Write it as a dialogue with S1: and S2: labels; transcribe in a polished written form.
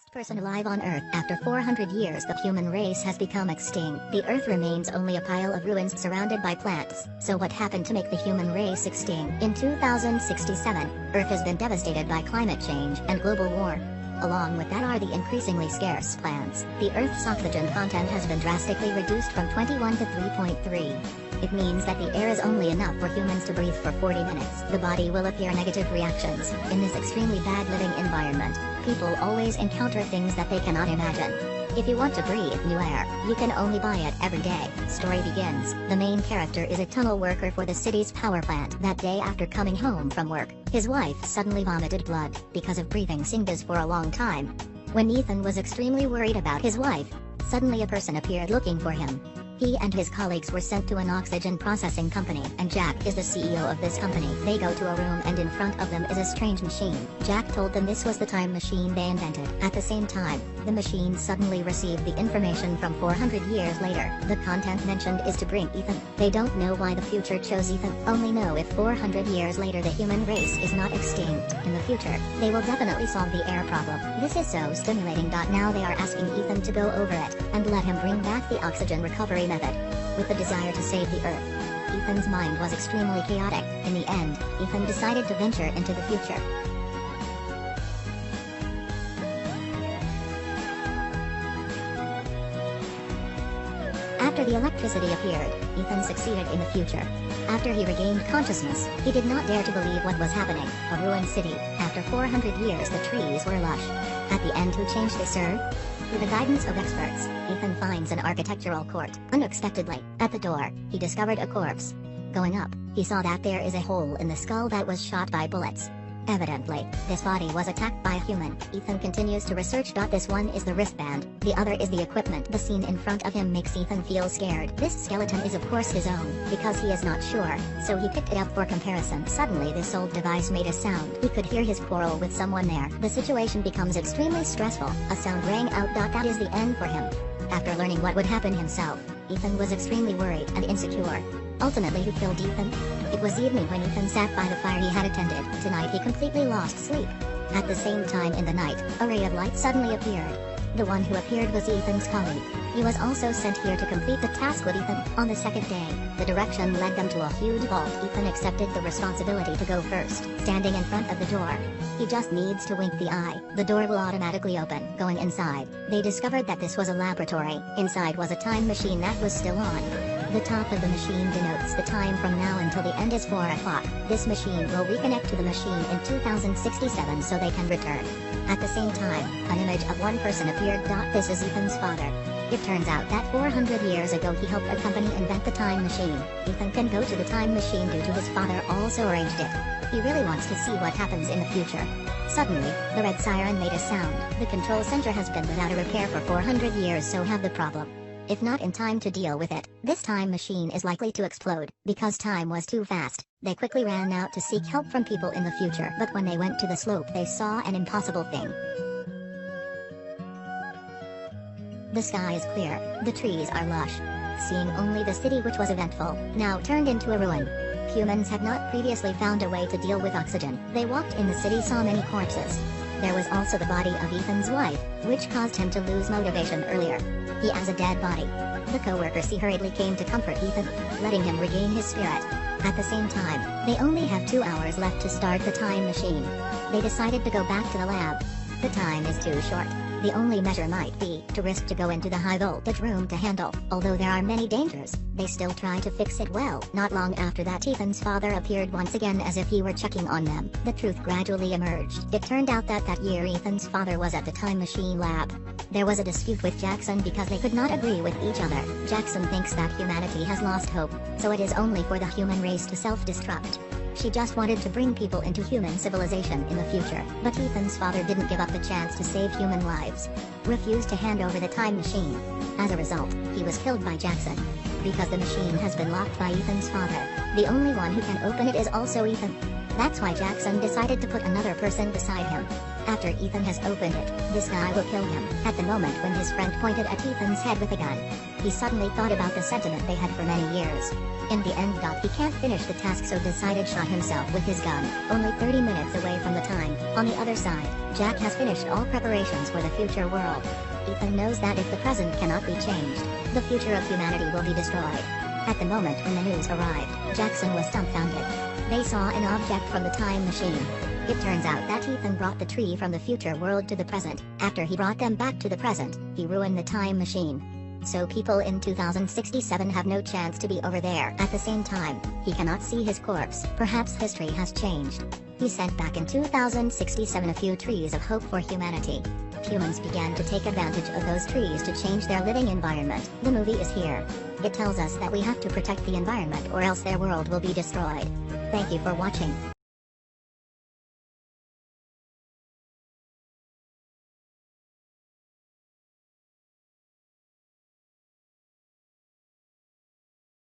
S1: last person alive on Earth. After 400 years, the human race has become extinct. The Earth remains only a pile of ruins surrounded by plants. So what happened to make the human race extinct? In 2067, Earth has been devastated by climate change and global war. Along with that are the increasingly scarce plants. The Earth's oxygen content has been drastically reduced from 21 to 3.3. It means that the air is only enough for humans to breathe for 40 minutes. The body will appear negative reactions. In this extremely bad living environment, people always encounter things that they cannot imagine. If you want to breathe new air, you can only buy it every day. Story begins. The main character is a tunnel worker for the city's power plant. That day after coming home from work, his wife suddenly vomited blood because of breathing sinkers for a long time. When Ethan was extremely worried about his wife, suddenly a person appeared looking for him. He and his colleagues were sent to an oxygen processing company, and Jack is the CEO of this company. They go to a room and in front of them is a strange machine. Jack told them this was the time machine they invented. At the same time, the machine suddenly received the information from 400 years later. The content mentioned is to bring Ethan. They don't know why the future chose Ethan, only know if 400 years later the human race is not extinct. In the future, they will definitely solve the air problem. This is so stimulating. Now they are asking Ethan to go over it, and let him bring back the oxygen recovery method. With the desire to save the Earth, Ethan's mind was extremely chaotic. In the end, Ethan decided to venture into the future. After the electricity appeared, Ethan succeeded in the future. After he regained consciousness, he did not dare to believe what was happening. A ruined city. After 400 years the trees were lush. At the end, who changed this Earth? Through the guidance of experts, Ethan finds an architectural court. Unexpectedly, at the door, he discovered a corpse. Going up, he saw that there is a hole in the skull that was shot by bullets. Evidently, this body was attacked by a human. Ethan continues to research. This one is the wristband, the other is the equipment. The scene in front of him makes Ethan feel scared. This skeleton is of course his own, because he is not sure, so he picked it up for comparison. Suddenly this old device made a sound. He could hear his quarrel with someone there. The situation becomes extremely stressful. A sound rang out. That is the end for him. After learning what would happen himself, Ethan was extremely worried and insecure. Ultimately, who killed Ethan? It was evening when Ethan sat by the fire he had attended. Tonight he completely lost sleep. At the same time in the night, a ray of light suddenly appeared. The one who appeared was Ethan's colleague. He was also sent here to complete the task with Ethan. On the second day, the direction led them to a huge vault. Ethan accepted the responsibility to go first. Standing in front of the door, he just needs to wink the eye. The door will automatically open. Going inside, they discovered that this was a laboratory. Inside was a time machine that was still on. The top of the machine denotes the time from now until the end is 4 o'clock. This machine will reconnect to the machine in 2067 so they can return. At the same time, an image of one person appeared. This is Ethan's father. It turns out that 400 years ago he helped a company invent the time machine. Ethan can go to the time machine due to his father also arranged it. He really wants to see what happens in the future. Suddenly, the red siren made a sound. The control center has been without a repair for 400 years, so have the problem. If not in time to deal with it, this time machine is likely to explode. Because time was too fast, they quickly ran out to seek help from people in the future. But when they went to the slope they saw an impossible thing. The sky is clear, the trees are lush. Seeing only the city, which was eventful, now turned into a ruin. Humans had not previously found a way to deal with oxygen. They walked in the city, saw many corpses. There was also the body of Ethan's wife, which caused him to lose motivation earlier. He has a dead body. The co-workers hurriedly came to comfort Ethan, letting him regain his spirit. At the same time, they only have 2 hours left to start the time machine. They decided to go back to the lab. The time is too short. The only measure might be to risk to go into the high voltage room to handle. Although there are many dangers, they still try to fix it well. Not long after that, Ethan's father appeared once again as if he were checking on them. The truth gradually emerged. It turned out that year Ethan's father was at the time machine lab. There was a dispute with Jackson because they could not agree with each other. Jackson thinks that humanity has lost hope, so it is only for the human race to self-destruct. She just wanted to bring people into human civilization in the future. But Ethan's father didn't give up the chance to save human lives. Refused to hand over the time machine. As a result, he was killed by Jackson. Because the machine has been locked by Ethan's father, the only one who can open it is also Ethan. That's why Jackson decided to put another person beside him. After Ethan has opened it, this guy will kill him. At the moment when his friend pointed at Ethan's head with a gun, he suddenly thought about the sentiment they had for many years. In the end, he can't finish the task, so decided shot himself with his gun, only 30 minutes away from the time. On the other side, Jack has finished all preparations for the future world. Ethan knows that if the present cannot be changed, the future of humanity will be destroyed. At the moment when the news arrived, Jackson was dumbfounded. They saw an object from the time machine. It turns out that Ethan brought the tree from the future world to the present. After he brought them back to the present, he ruined the time machine. So people in 2067 have no chance to be over there. At the same time, he cannot see his corpse. Perhaps history has changed. He sent back in 2067 a few trees of hope for humanity. Humans began to take advantage of those trees to change their living environment. The movie is here. It tells us that we have to protect the environment or else their world will be destroyed. Thank you for watching.